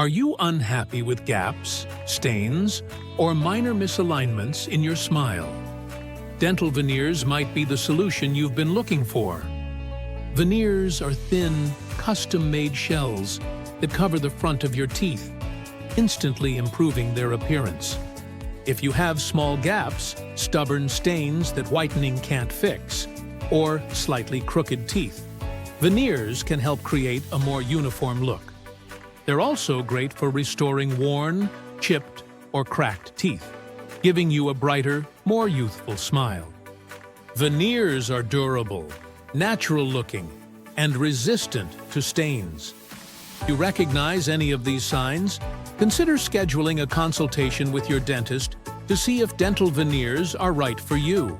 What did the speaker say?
Are you unhappy with gaps, stains, or minor misalignments in your smile? Dental veneers might be the solution you've been looking for. Veneers are thin, custom-made shells that cover the front of your teeth, instantly improving their appearance. If you have small gaps, stubborn stains that whitening can't fix, or slightly crooked teeth, veneers can help create a more uniform look. They're also great for restoring worn, chipped, or cracked teeth, giving you a brighter, more youthful smile. Veneers are durable, natural-looking, and resistant to stains. If you recognize any of these signs, consider scheduling a consultation with your dentist to see if dental veneers are right for you.